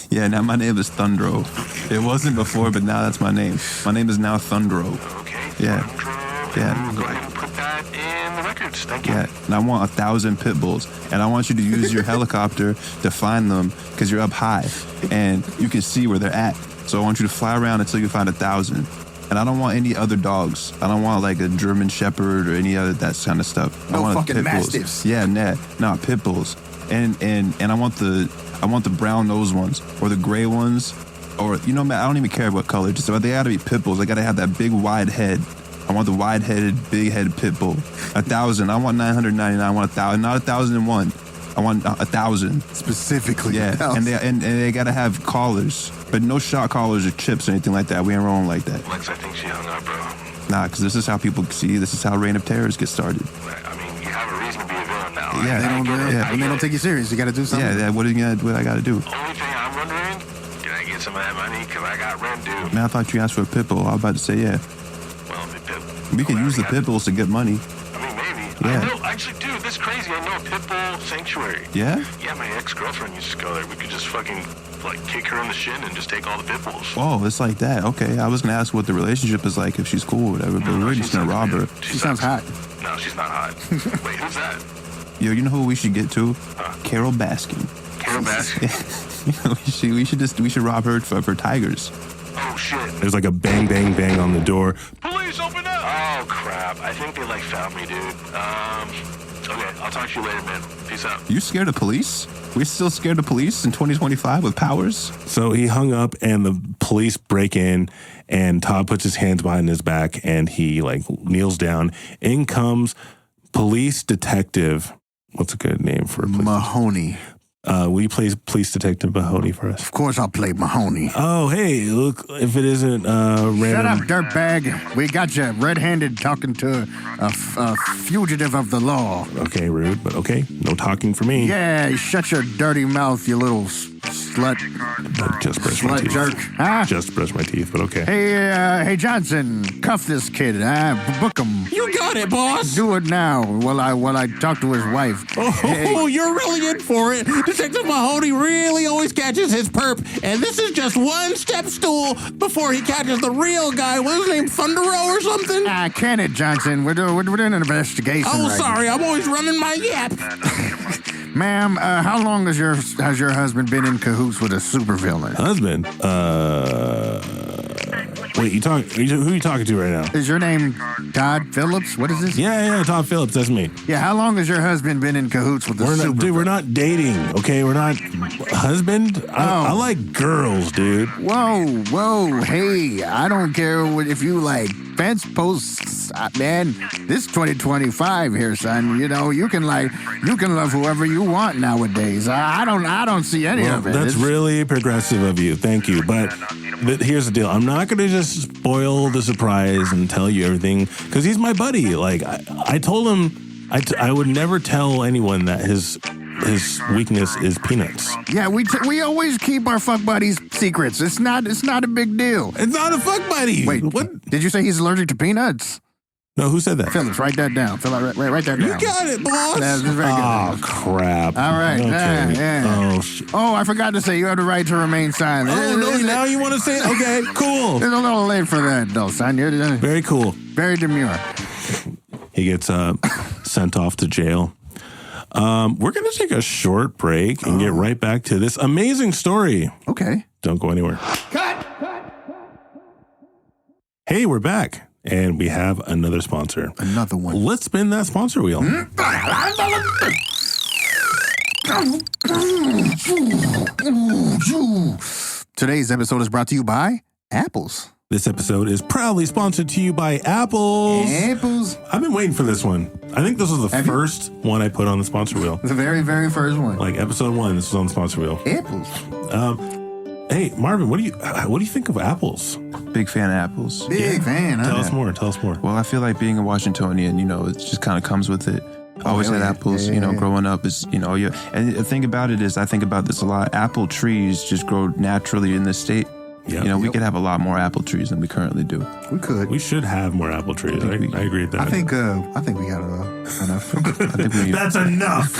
Yeah, now my name is Thundero. It wasn't before, but now that's my name. My name is now Thundero. Okay. Yeah. Thundero. Yeah. Go ahead and put that in the records. Thank you. Yeah, and I want 1,000 pit bulls, and I want you to use your helicopter to find them because you're up high and you can see where they're at. So I want you to fly around until you find 1,000. And I don't want any other dogs. I don't want like a German Shepherd or any other that kind of stuff. No I want fucking pit bulls. mastiffs. Yeah, no pit bulls. And I want the brown nosed ones or the gray ones, or man, I don't even care what color. Just they gotta be pit bulls. They gotta have that big wide head. I want the wide-headed, big-headed pit bull. 1,000. I want 999. I want 1,000. Not 1,001. I want 1,000. Specifically. Yeah, 1,000. and they gotta have collars, but no shot collars or chips or anything like that. We ain't rolling like that. Lex, I think she hung up, bro. Nah, because this is how people see. This is how Reign of Terrors get started. I mean, you have a reason to be a villain now. Yeah. When they don't take you serious, you got to do something. Yeah, what I gotta do? Only thing I'm wondering, can I get some of that money? Because I got rent due. Man, I thought you asked for a pit bull. I was about to say yeah. Well, We can use the pit bulls to get money. I mean, maybe. Yeah. I know, actually, dude, this is crazy. I know a pit bull sanctuary. Yeah? Yeah, my ex-girlfriend used to go there. We could just fucking, like, kick her in the shin and just take all the pit bulls. Oh, it's like that. Okay, I was gonna ask what the relationship is like if she's cool or whatever, but we're just gonna rob her. She sounds hot. No, she's not hot. Wait, who's that? Yo, you know who we should get to? Carol Baskin. Carol Baskin? we should rob her for tigers. Oh, shit. There's like a bang, bang, bang on the door. Police, open up! Oh, crap. I think they, like, found me, dude. Okay, I'll talk to you later, man. Peace out. You scared of police? We're still scared of police in 2025 with powers? So he hung up and the police break in and Todd puts his hands behind his back and he like kneels down. In comes police detective. What's a good name for a police? Mahoney. Will you play police detective Mahoney for us? Of course I'll play Mahoney. Oh, hey, look, if it isn't random. Shut up, dirtbag. We got you red-handed talking to a fugitive of the law. Okay, rude, but okay. No talking for me. Yeah, shut your dirty mouth, you little slut. But just brush my Slut teeth. jerk. Huh? Just brush my teeth, but okay. Hey, Johnson, cuff this kid. Book him. You got it, boss. Do it now while I talk to his wife. Oh, you're really in for it. Detective Mahoney really always catches his perp, and this is just one step stool before he catches the real guy. What's his name, Thundero or something? Kenneth Johnson, we're doing an investigation. Oh, right sorry, I'm always running my yap. Ma'am, how long has your husband been in cahoots with a supervillain? Husband? Wait, who are you talking to right now? Is your name Todd Phillips? What is this? Yeah, Todd Phillips, that's me. Yeah, how long has your husband been in cahoots with the supervillain? Dude, we're not dating, okay? We're not husband. I like girls, dude. Whoa, hey, I don't care if you like fence posts, man. This 2025 here, son. You know, you can love whoever you want nowadays. I don't see any of it. That's really progressive of you. Thank you. But here's the deal. I'm not going to just spoil the surprise and tell you everything because he's my buddy. Like I told him I would never tell anyone that his weakness is peanuts. Yeah, we always keep our fuck buddies secrets. It's not a big deal. It's not a fuck buddy. Wait, what? Did you say he's allergic to peanuts? No, who said that? Phillips, write that down. Write that down. You got it, boss. That's very good. Oh, crap. All right. Okay. Yeah. Oh, shit. Oh, I forgot to say you have the right to remain silent. Oh, no, now you want to say it? Okay, cool. It's a little late for that, though, son. You're Very cool. very demure. He gets sent off to jail. We're going to take a short break and get right back to this amazing story. Okay. Don't go anywhere. Hey, we're back, and we have another sponsor. Another one. Let's spin that sponsor wheel. Today's episode is brought to you by apples. This episode is proudly sponsored to you by apples. Apples. I've been waiting for this one. I think this was the first one I put on the sponsor wheel. The very, very first one. Like episode 1, this was on the sponsor wheel. Apples. Hey, Marvin, what do you think of apples? Big fan of apples. Big fan. Tell us more. Tell us more. Well, I feel like being a Washingtonian, it just kind of comes with it. Always had apples, growing up is, and the thing about it is, I think about this a lot. Apple trees just grow naturally in this state. Yeah. We could have a lot more apple trees than we currently do. We could. We should have more apple trees. I agree with that. I think we got enough. I think we need, that's enough.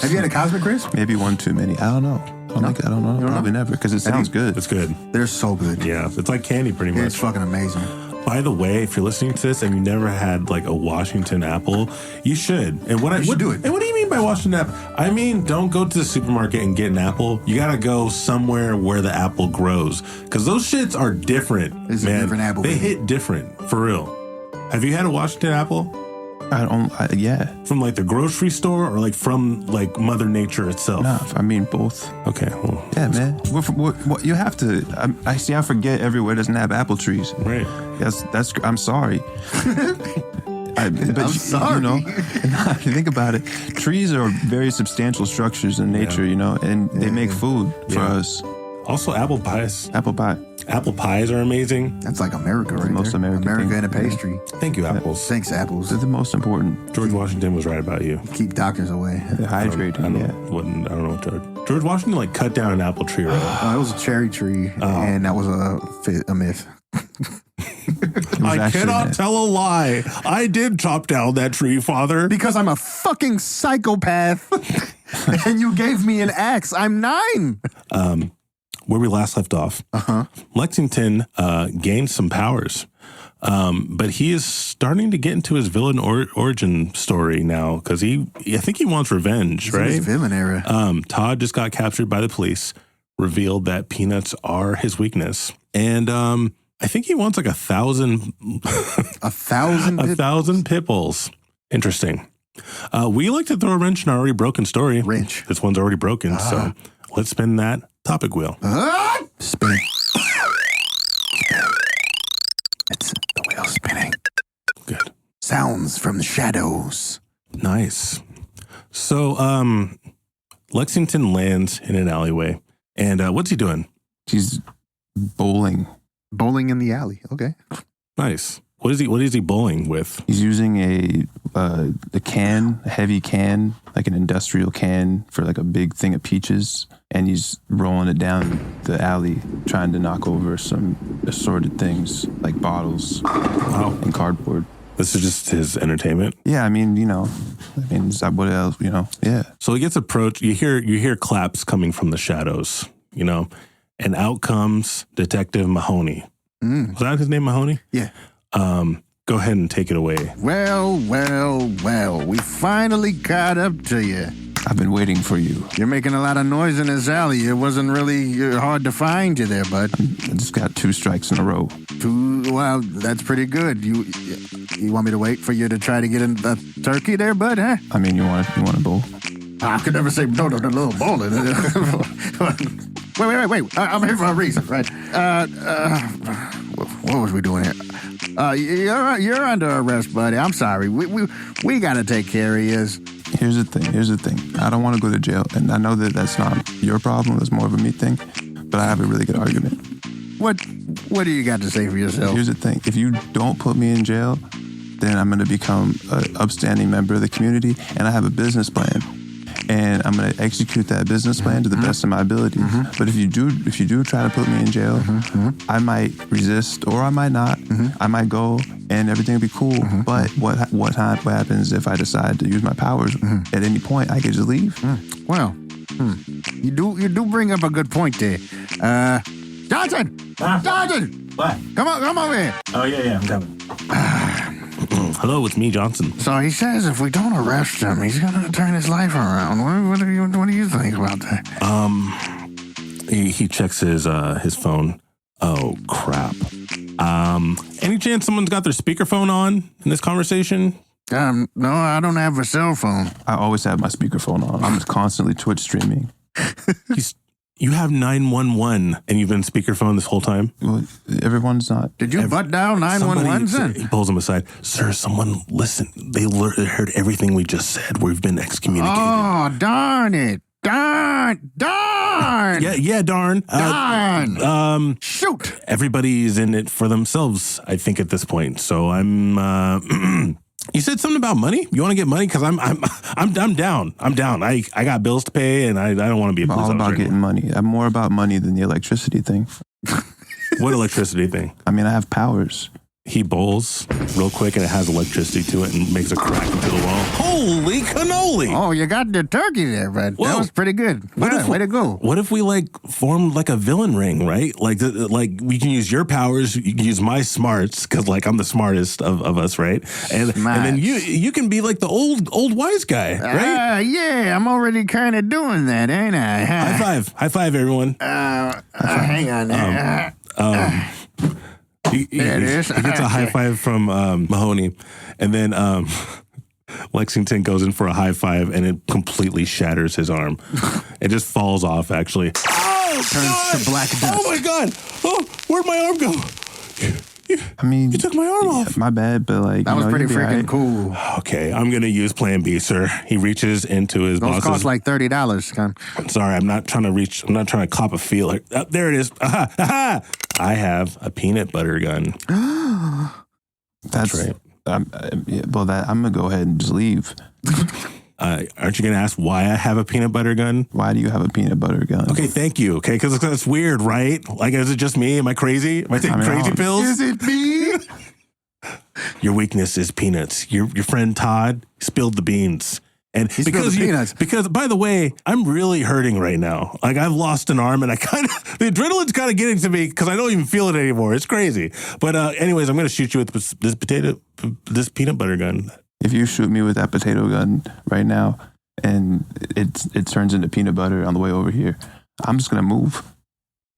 Have you had a Cosmic Crisp? maybe one too many. I don't know. I don't know. Probably never, because it sounds good. It's good. They're so good. Yeah, it's like candy pretty much. It's fucking amazing. By the way, if you're listening to this and you never had like a Washington apple, you should. And You should do it. And what do you mean by Washington apple? I mean, don't go to the supermarket and get an apple. You gotta go somewhere where the apple grows, because those shits are different. It's a different apple, They baby. hit different for real. Have you had a Washington apple Yeah. from like the grocery store or like from like Mother Nature itself? No, I mean both. Okay. Well, Yeah, man. What you have to. I forget everywhere doesn't have apple trees. right. That's. I'm sorry. I'm sorry. If you think about it, trees are very substantial structures in nature, and they make food for us. Also, apple pies. Apple pie. Apple pies are amazing. That's like America right most there. American America thing. and a pastry. Thank you, apples. Thanks, apples. They're the most important. George Washington was right about you. Keep doctors away. They're hydrating. I don't know what George Washington like cut down an apple tree, right? It was a cherry tree, and that was a myth. I actually cannot that. tell a lie. I did chop down that tree, Father. Because I'm a fucking psychopath, and you gave me an axe. I'm 9. Where we last left off, Lexington gained some powers, but he is starting to get into his villain origin story now because I think he wants revenge, right? It's villain era. Todd just got captured by the police, revealed that peanuts are his weakness, and I think he wants like 1,000 1,000 pit bulls. Interesting. We like to throw a wrench in our already broken story. Wrench. This one's already broken, so let's spin that topic wheel. Spinning. It's the wheel spinning. Good. Sounds from the shadows. Nice. So, Lexington lands in an alleyway, and what's he doing? He's bowling. Bowling in the alley. Okay. Nice. What is he bowling with? He's using a heavy can, like an industrial can for like a big thing of peaches, and he's rolling it down the alley, trying to knock over some assorted things like bottles and cardboard. This is just his entertainment. Yeah, I mean, is that what else, Yeah. So he gets approached. You hear claps coming from the shadows, and out comes Detective Mahoney. Was that his name, Mahoney? Yeah. Go ahead and take it away. Well. We finally caught up to you. I've been waiting for you. You're making a lot of noise in this alley. It wasn't really hard to find you there, bud. I just got 2 strikes in a row. Well, that's pretty good. You want me to wait for you to try to get a turkey there, bud, huh? I mean, you want to bowl? I could never say no to the little bowling. Wait. I'm here for a reason, right? What was we doing here? You're under arrest, buddy. I'm sorry. We got to take care of you. Here's the thing. I don't want to go to jail, and I know that that's not your problem. It's more of a me thing, but I have a really good argument. What do you got to say for yourself? Here's the thing. If you don't put me in jail, then I'm going to become an upstanding member of the community, and I have a business plan. And I'm going to execute that business plan to the best of my ability. But if you do try to put me in jail, I might resist or I might not. I might go and everything will be cool. But what happens if I decide to use my powers at any point? I can just leave. Well, you do bring up a good point there. Johnson! Johnson! What? Come over here. Oh, yeah, I'm coming. Hello, it's me, Johnson. So he says if we don't arrest him, he's gonna turn his life around. What do you think about that? He checks his phone. Oh, crap. Any chance someone's got their speakerphone on in this conversation? No, I don't have a cell phone. I always have my speakerphone on. I'm constantly Twitch streaming. You have 911 and you've been speakerphone this whole time? Well, everyone's not. Did you butt dial 911, son? He pulls him aside. Sir, someone listen. They heard everything we just said. We've been excommunicated. Oh, darn it. Darn. Yeah, darn. Darn. Shoot. Everybody's in it for themselves, I think, at this point. So I'm you said something about money? You want to get money? Because I'm down. I'm down. I got bills to pay, and I don't want to be a police all officer about getting money. I'm more about money than the electricity thing. What electricity thing? I mean, I have powers. He bowls real quick, and it has electricity to it and makes a crack into the wall. Holy cannoli! Oh, you got the turkey there, bud. Whoa. That was pretty good. Way to go. What if we form like a villain ring, right? Like we can use your powers, you can use my smarts because I'm the smartest of us, right? And then you can be like the old wise guy, right? Yeah, I'm already kind of doing that, ain't I? High five, everyone. Hang on there. He gets a high five from Mahoney, and then Lexington goes in for a high five, and it completely shatters his arm. It just falls off, actually. Oh, turns to black dust. Oh my God! Oh, where'd my arm go? I mean, you took my arm off. My bad, but that was pretty freaking cool. Okay, I'm gonna use Plan B, sir. He reaches into his boss's. Those cost like $30. Sorry, I'm not trying to cop a feeler. There it is. Aha! I have a peanut butter gun. That's right. I'm gonna go ahead and just leave. Aren't you going to ask why I have a peanut butter gun? Why do you have a peanut butter gun? Okay, thank you. Okay, because that's weird, right? Like, is it just me? Am I crazy? Am I taking crazy pills? Is it me? Your weakness is peanuts. Your friend Todd spilled the beans. And because, by the way, I'm really hurting right now. Like, I've lost an arm, and the adrenaline's kind of getting to me because I don't even feel it anymore. It's crazy. But anyways, I'm going to shoot you with this peanut butter gun. If you shoot me with that potato gun right now, and it turns into peanut butter on the way over here, I'm just going to move.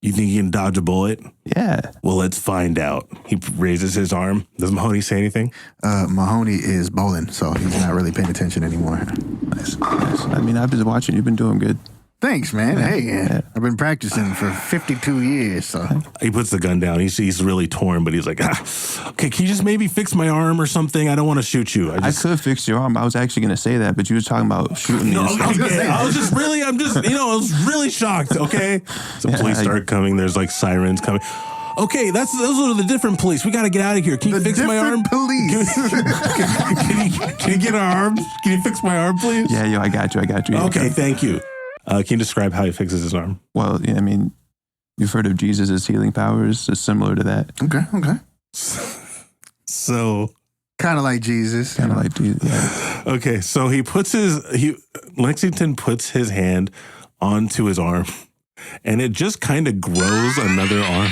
You think you can dodge a bullet? Yeah. Well, let's find out. He raises his arm. Does Mahoney say anything? Mahoney is bowling, so he's not really paying attention anymore. Nice. I mean, I've been watching. You've been doing good. Thanks, man. Yeah. I've been practicing for 52 years, so. He puts the gun down. He's really torn, but he's like, okay, can you just maybe fix my arm or something? I don't want to shoot you. I could fix your arm. I was actually going to say that, but you were talking about shooting me. No, I was really shocked, okay? So police start coming. There's like sirens coming. Okay, those are the different police. We got to get out of here. Can you fix my arm? Police. Can you get our arms? Can you fix my arm, please? Yeah, I got you. Okay, thank you. Can you describe how he fixes his arm? Well, yeah, I mean, you've heard of Jesus' healing powers. It's similar to that. Okay. So. Kind of like Jesus. Yeah. Okay, so Lexington puts his hand onto his arm, and it just kind of grows another arm.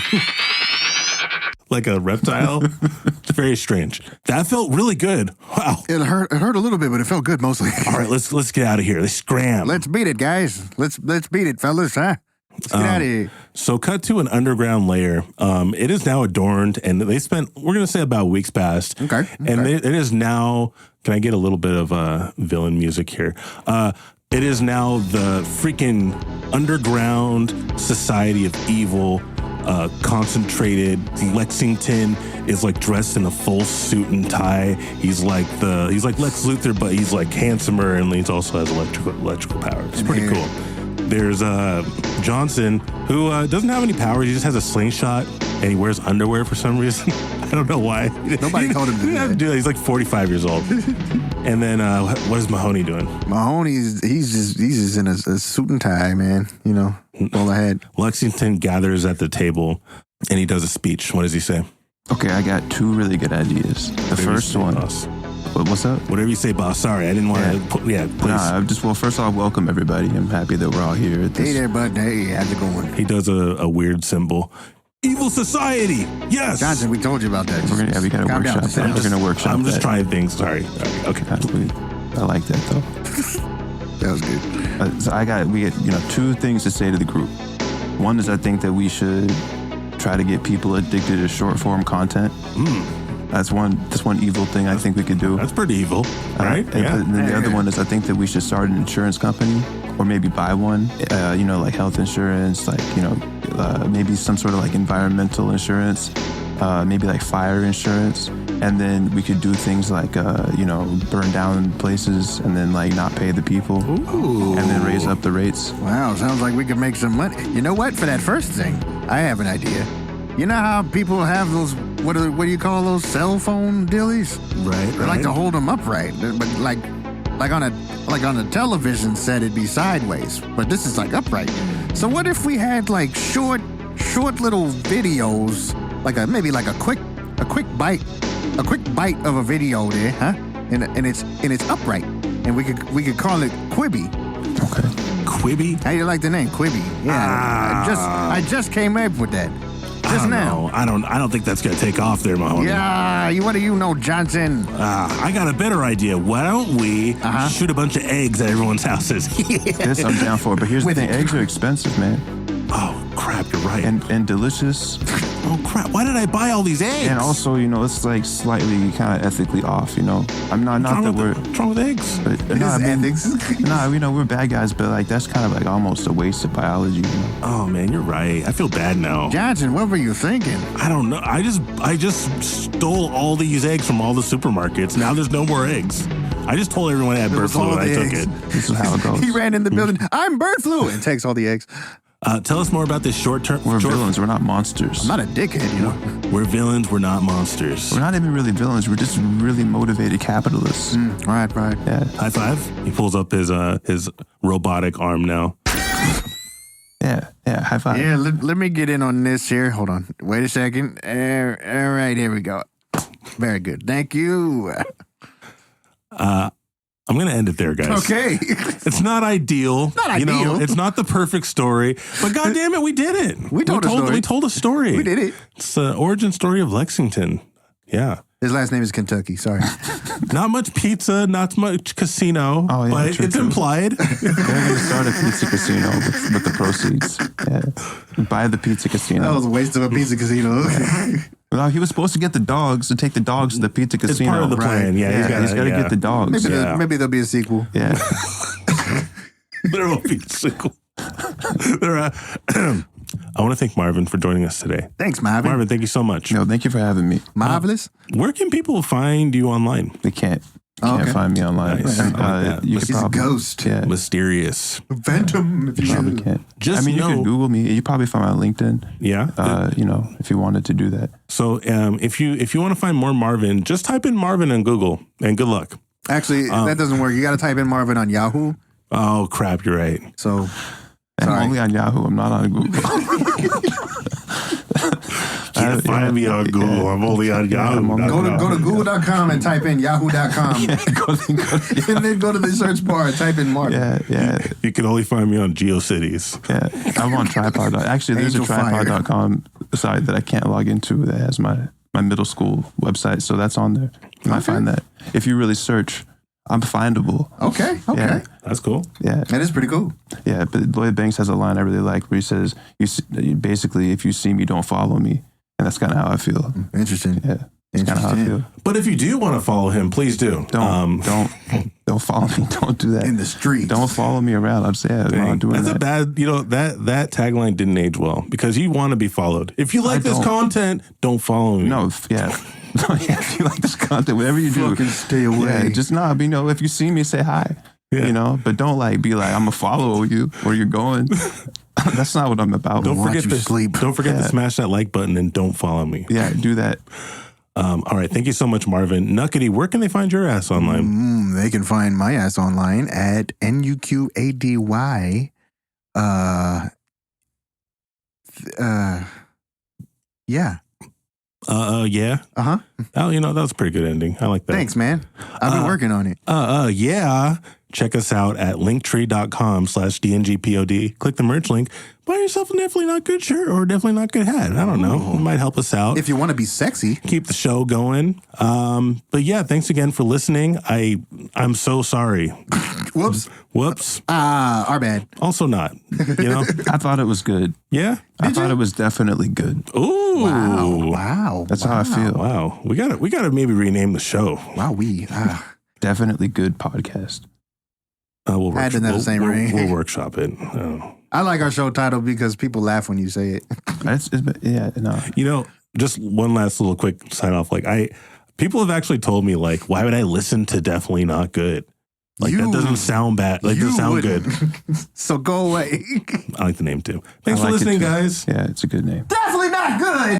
Like a reptile. It's very strange. That felt really good. Wow. It hurt a little bit, but it felt good mostly. All right, let's get out of here. Let's scram. Let's beat it, guys. Let's beat it, fellas, huh? Let's get out of here. So cut to an underground lair. It is now adorned, and we're going to say about weeks past. Okay. And it is now, can I get a little bit of villain music here? It is now the freaking underground society of evil. Concentrated. Lexington is like dressed in a full suit and tie. He's like Lex Luthor, but he's like handsomer, and he also has electrical power. It's pretty cool. There's Johnson, who doesn't have any powers. He just has a slingshot, and he wears underwear for some reason. I don't know why. Nobody told him to do that. He's like 45 years old. And then what is Mahoney doing? Mahoney's he's just in a suit and tie, man. You know, all ahead. Lexington gathers at the table, and he does a speech. What does he say? Okay, I got two really good ideas. The first one. What's up? Whatever you say, boss. Sorry, I didn't want to. Please. First off, welcome everybody. I'm happy that we're all here. Hey there, bud. Hey, how's it going? He does a weird symbol. Evil society. Yes. Johnson, we told you about that. We got to workshop that. We're going to workshop I'm just that. trying things. Sorry. Okay. I like that, though. That was good. So we get two things to say to the group. One is I think that we should try to get people addicted to short form content. That's one evil thing I think we could do. That's pretty evil, right? And then the other one is I think that we should start an insurance company or maybe buy one, like health insurance, like, maybe some sort of like environmental insurance, maybe like fire insurance. And then we could do things like, burn down places and then like not pay the people. Ooh. And then raise up the rates. Wow, sounds like we could make some money. You know what? For that first thing, I have an idea. You know how people have those, what do you call those, cell phone dillies? Right. They like to hold them upright, but like on a television set, it'd be sideways, but this is like upright. So what if we had like short little videos, maybe like a quick bite of a video there, huh? And it's upright, and we could call it Quibi. Okay. Quibi? How do you like the name Quibi? Yeah, I just came up with that. Just now. I don't think that's gonna take off there, Mahoney. Yeah, what do you know, Johnson? I got a better idea. Why don't we shoot a bunch of eggs at everyone's houses? This I'm down for, but here's the thing: eggs are expensive, man. Oh crap, you're right. And delicious. Oh crap, why did I buy all these eggs? And also, it's like slightly kind of ethically off, I'm not that we're... What's wrong with eggs? But, Ethics. We're bad guys, but like that's kind of like almost a waste of biology, Oh man, you're right. I feel bad now. Johnson, what were you thinking? I don't know. I just stole all these eggs from all the supermarkets. Now there's no more eggs. I just told everyone I had bird flu and I took it. This is how it goes. He ran in the building. I'm bird flu, and takes all the eggs. Tell us more about this short-term... We're villains. We're not monsters. I'm not a dickhead, We're villains. We're not monsters. We're not even really villains. We're just really motivated capitalists. Right. Yeah. High five. He pulls up his robotic arm now. Yeah. High five. Yeah, let me get in on this here. Hold on. Wait a second. All right, here we go. Very good. Thank you. I'm going to end it there, guys. Okay. It's not ideal. Not ideal. It's not the perfect story, but God damn it, we did it. We told a story. We told a story. We did it. It's the origin story of Lexington. Yeah. His last name is Kentucky. Sorry. Not much pizza, not much casino, Oh, yeah, but true, it's true. implied. They're going to start a pizza casino with the proceeds. Yeah. Buy the pizza casino. That was a waste of a pizza casino. Well, he was supposed to get the dogs, to take the dogs to the pizza It's casino. part of the plan. Right. Yeah, He's got to get the dogs. Maybe there'll be a sequel. Yeah. There will be a sequel. I want to thank Marvin for joining us today. Thanks, Marvin. Marvin, thank you so much. No, thank you for having me. Marvelous. Where can people find you online? They can't Okay. find me online. Nice. I like that. You He's could a probably, ghost. Yeah. A Mysterious. phantom. If you Probably should. can't. Just you know- could Google me. You probably find me on LinkedIn. Yeah. If you wanted to do that. So if you want to find more Marvin, just type in Marvin on Google and good luck. Actually, that doesn't work. You got to type in Marvin on Yahoo. Oh crap, you're right. So And Sorry. I'm only on Yahoo. I'm not on Google. Can't find me on Google. I'm only on Yahoo. I'm on go to google.com and type in yahoo.com. And then go to the search bar and type in Marvin. Yeah. You can only find me on GeoCities. Yeah. I'm on Tripod. Actually, there's Angel a Tripod.com site that I can't log into that has my middle school website. So that's on there. You might find that. If you really search, I'm findable. Okay. Yeah. That's cool. Yeah. That is pretty cool. Yeah. But Lloyd Banks has a line I really like where he says, basically, if you see me, don't follow me. And that's kind of how I feel. Interesting. Yeah. It's kind of how I feel. But if you do want to follow him, please do. Don't follow me. Don't do that. In the streets. Don't follow me around. I'm saying I'm not doing That's that. a bad, that tagline didn't age well because you want to be followed. If you like this don't. content, don't follow me. No, yeah. If you like this content, whatever you do, Fucking stay away. Yeah, just not. If you see me, say hi. Yeah. But don't be like I'm gonna follow you where you're going. That's not what I'm about. Don't watch forget you to sleep. Don't forget to smash that like button and don't follow me. Yeah, do that. All right, thank you so much, Marvin. Nuqady, where can they find your ass online? They can find my ass online at Nuqady. Yeah. Yeah. Uh-huh. Oh, that was a pretty good ending. I like that. Thanks, man. I've been working on it. Yeah. check us out at linktree.com/DNGPOD. Click the merch link. Buy yourself a Definitely Not Good shirt or Definitely Not Good hat. I don't know. It might help us out. If you want to be sexy. Keep the show going. But yeah, thanks again for listening. I'm so sorry. Whoops. Our bad. Also not. You know? I thought it was good. Yeah? I thought it was definitely good. Ooh. Wow. That's how I feel. Wow. We gotta maybe rename the show. Wow, Definitely good podcast. We'll ring. workshop it. I like our show title because people laugh when you say it. You know, just one last little quick sign off. Like people have actually told me, like, why would I listen to Definitely Not Good? Like, that doesn't sound bad. Like, it doesn't sound good. So go away. I like the name too. Thanks for listening, guys. Yeah, it's a good name. Definitely not good.